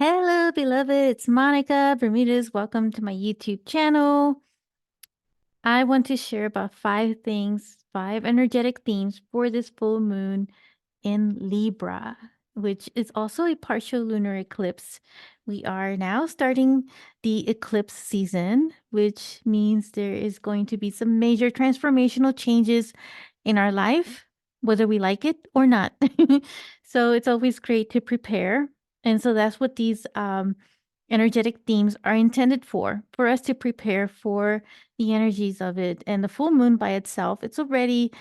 Hello, beloved. It's Monica Bermudez. Welcome to my YouTube channel. I want to share about 5 things, 5 energetic themes for this full moon in Libra, which is also a partial lunar eclipse. We are now starting the eclipse season, which means there is going to be some major transformational changes in our life, whether we like it or not. So it's always great to prepare. And so that's what these energetic themes are intended for us to prepare for the energies of it. And the full moon by itself, it's already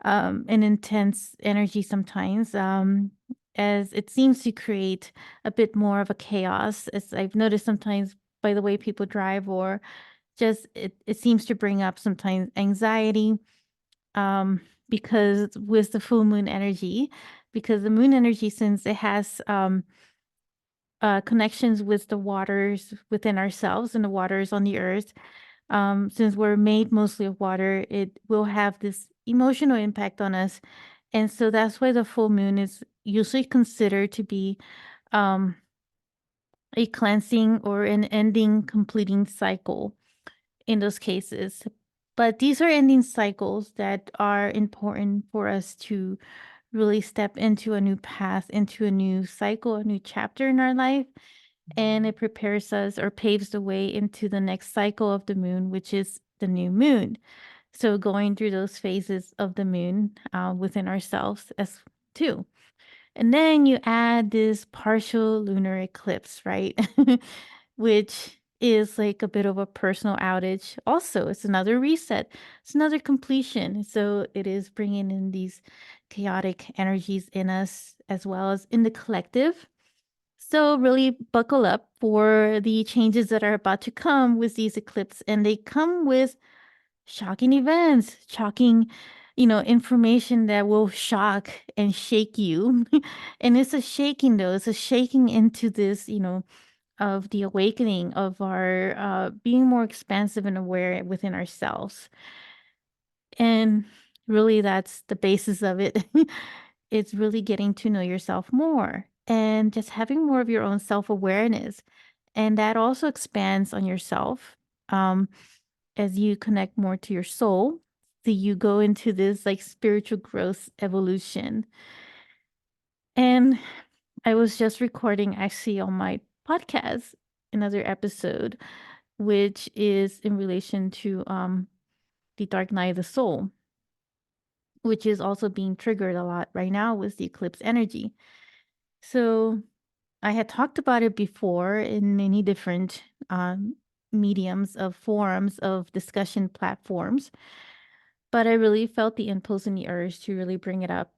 an intense energy sometimes, as it seems to create a bit more of a chaos, as I've noticed sometimes by the way people drive, or just it seems to bring up sometimes anxiety, because with the full moon energy, because the moon energy, since it has connections with the waters within ourselves and the waters on the earth, since we're made mostly of water, it will have this emotional impact on us. And so that's why the full moon is usually considered to be um, a cleansing or an ending, completing cycle in those cases. But these are ending cycles that are important for us to really step into a new path, into a new cycle, a new chapter in our life. And it prepares us or paves the way into the next cycle of the moon, which is the new moon. So going through those phases of the moon within ourselves as too. And then you add this partial lunar eclipse, right? Which is like a bit of a personal outage. Also, it's another reset, it's another completion. So it is bringing in these chaotic energies in us as well as in the collective. So really buckle up for the changes that are about to come with these eclipses, and they come with shocking events, shocking, information that will shock and shake you. And it's a shaking though, it's a shaking into this, of the awakening of our being more expansive and aware within ourselves. And really that's the basis of it. It's really getting to know yourself more and just having more of your own self-awareness. And that also expands on yourself. Um, as you connect more to your soul, so you go into this like spiritual growth evolution. And I was just recording actually on my podcast another episode, which is in relation to the dark night of the soul, which is also being triggered a lot right now with the eclipse energy. So I had talked about it before in many different mediums of forums of discussion platforms. But I really felt the impulse and the urge to really bring it up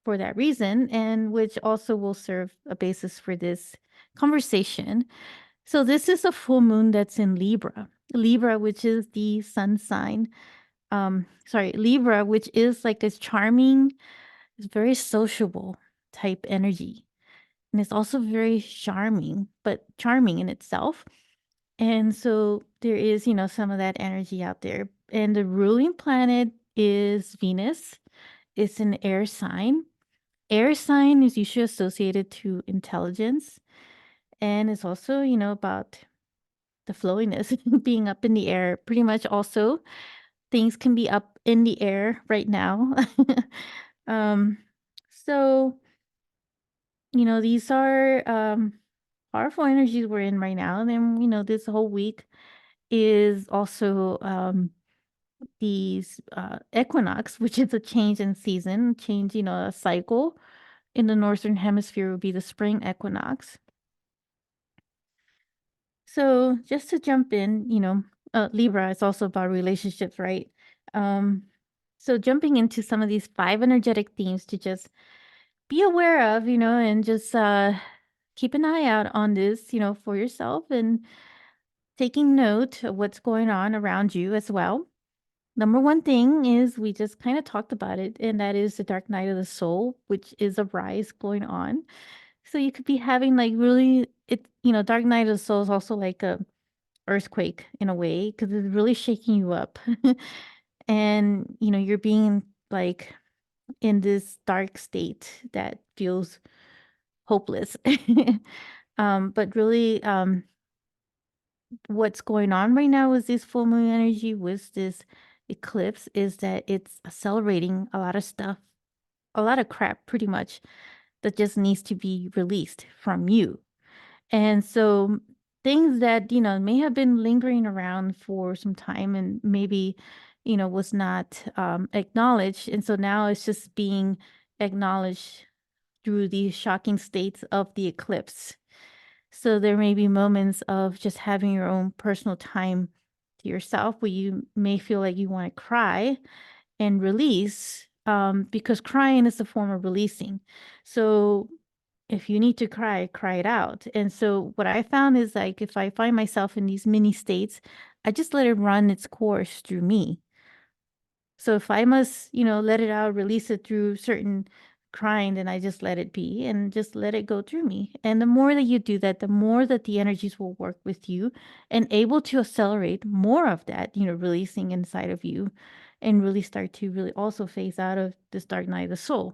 for that reason, and which also will serve a basis for this conversation. So this is a full moon that's in Libra. Libra, which is the sun sign. Libra, which is like a charming, it's very sociable type energy. And it's also very charming, but charming in itself. And so there is, some of that energy out there. And the ruling planet is Venus. It's an air sign. Air sign is usually associated to intelligence. And it's also, about the flowiness, being up in the air. Pretty much also, things can be up in the air right now. um, so, these are powerful energies we're in right now. And then, this whole week is also these equinox, which is a change in season, change, a cycle. In the northern hemisphere would be the spring equinox. So just to jump in, Libra is also about relationships, right? Um, so jumping into some of these 5 energetic themes to just be aware of, and just keep an eye out on this, for yourself, and taking note of what's going on around you as well. Number one thing is we just kind of talked about it, and that is the dark night of the soul, which is a rise going on. So you could be having like really dark night of the soul is also like a earthquake in a way because it's really shaking you up. And you're being like in this dark state that feels hopeless. But really, what's going on right now with this full moon energy, with this eclipse, is that it's accelerating a lot of stuff, a lot of crap, pretty much, that just needs to be released from you. And so things that, may have been lingering around for some time and maybe, was not acknowledged. And so now it's just being acknowledged through these shocking states of the eclipse. So there may be moments of just having your own personal time to yourself where you may feel like you want to cry and release, because crying is a form of releasing. So if you need to cry, cry it out. And so what I found is, like, if I find myself in these mini states, I just let it run its course through me. So if I must, let it out, release it through certain crying, then I just let it be and just let it go through me. And the more that you do that, the more that the energies will work with you and able to accelerate more of that, releasing inside of you, and really start to really also phase out of this dark night of the soul.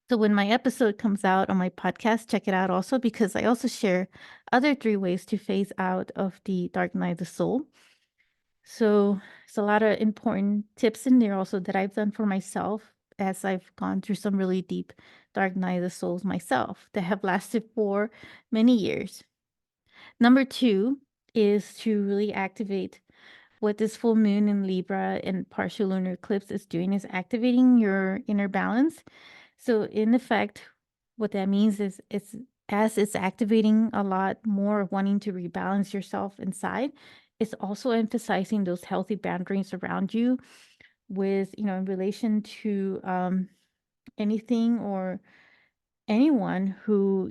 So when my episode comes out on my podcast, check it out also, because I also share other 3 ways to phase out of the dark night of the soul. So it's a lot of important tips in there also that I've done for myself as I've gone through some really deep dark night of the souls myself that have lasted for many years. Number 2 is to really activate what this full moon in Libra and partial lunar eclipse is doing, is activating your inner balance. So in effect, what that means is, it's activating a lot more of wanting to rebalance yourself inside. It's also emphasizing those healthy boundaries around you with, in relation to anything or anyone who,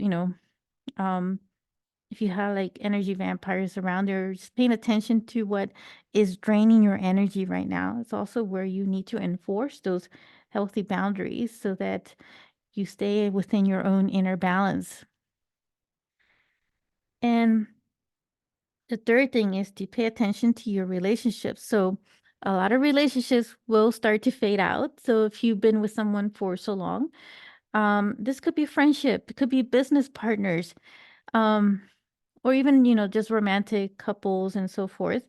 um, if you have like energy vampires around there, just paying attention to what is draining your energy right now. It's also where you need to enforce those healthy boundaries so that you stay within your own inner balance. And the third thing is to pay attention to your relationships. So a lot of relationships will start to fade out. So if you've been with someone for so long, this could be friendship, it could be business partners, um, or even, just romantic couples and so forth.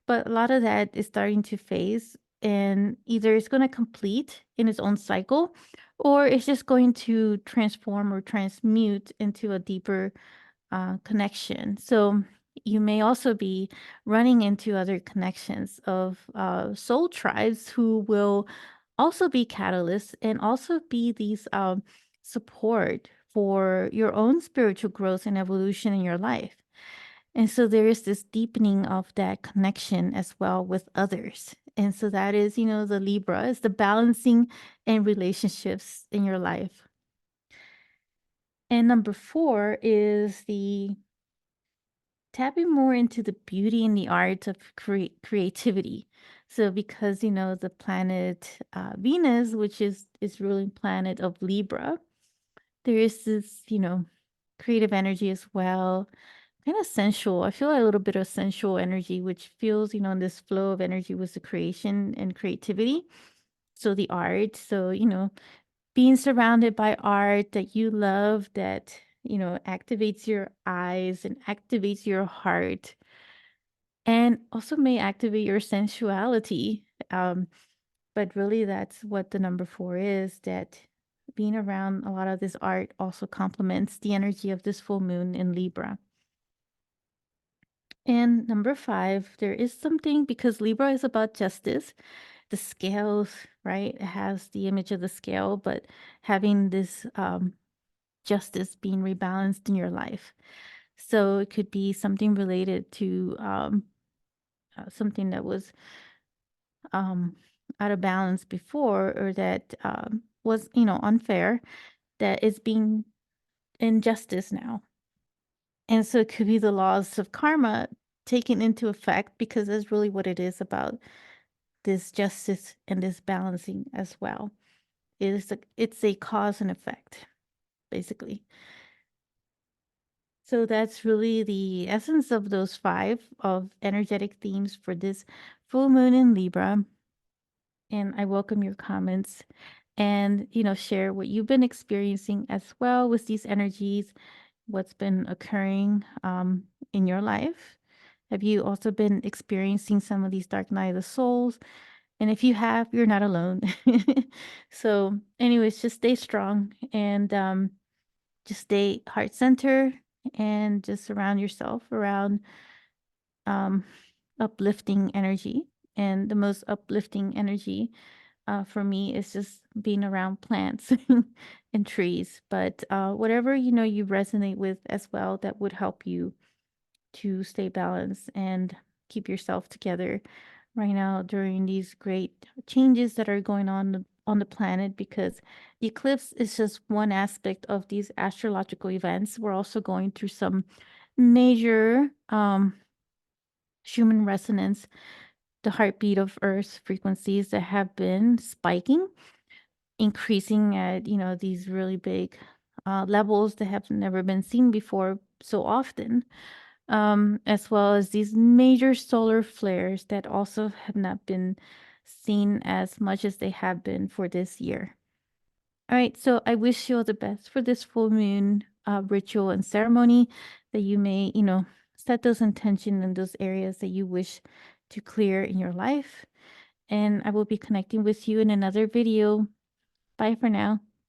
But a lot of that is starting to phase, and either it's going to complete in its own cycle, or it's just going to transform or transmute into a deeper connection. So you may also be running into other connections of soul tribes who will also be catalysts and also be these support for your own spiritual growth and evolution in your life. And so there is this deepening of that connection as well with others. And so that is, the Libra is the balancing and relationships in your life. And number 4 is the tapping more into the beauty and the art of creativity. So because, the planet Venus, which is ruling planet of Libra, there is this, creative energy as well, kind of sensual. I feel a little bit of sensual energy, which feels, in this flow of energy with the creation and creativity. So the art, so, being surrounded by art that you love, that, activates your eyes and activates your heart, and also may activate your sensuality. Um, but really, that's what the number 4 is, that being around a lot of this art also complements the energy of this full moon in Libra. And number 5, there is something, because Libra is about justice, the scales, right? It has the image of the scale, but having this justice being rebalanced in your life. So it could be something related to something that was um, out of balance before, or that was, unfair, that is being injustice now. And so it could be the laws of karma taken into effect, because that's really what it is about, this justice and this balancing as well. It's a cause and effect, basically. So that's really the essence of those 5 of energetic themes for this full moon in Libra. And I welcome your comments, and, share what you've been experiencing as well with these energies, what's been occurring in your life. Have you also been experiencing some of these dark night of the souls? And if you have, you're not alone. So, anyways, just stay strong and just stay heart center and just surround yourself around um, uplifting energy. And the most uplifting energy for me is just being around plants and trees. But whatever you resonate with as well, that would help you to stay balanced and keep yourself together right now during these great changes that are going on the planet, because the eclipse is just one aspect of these astrological events. We're also going through some major human resonance, the heartbeat of Earth's frequencies that have been spiking, increasing at these really big levels that have never been seen before so often, as well as these major solar flares that also have not been seen as much as they have been for this year. All right, so I wish you all the best for this full moon ritual and ceremony, that you may, set those intention in those areas that you wish to clear in your life. And I will be connecting with you in another video. Bye for now.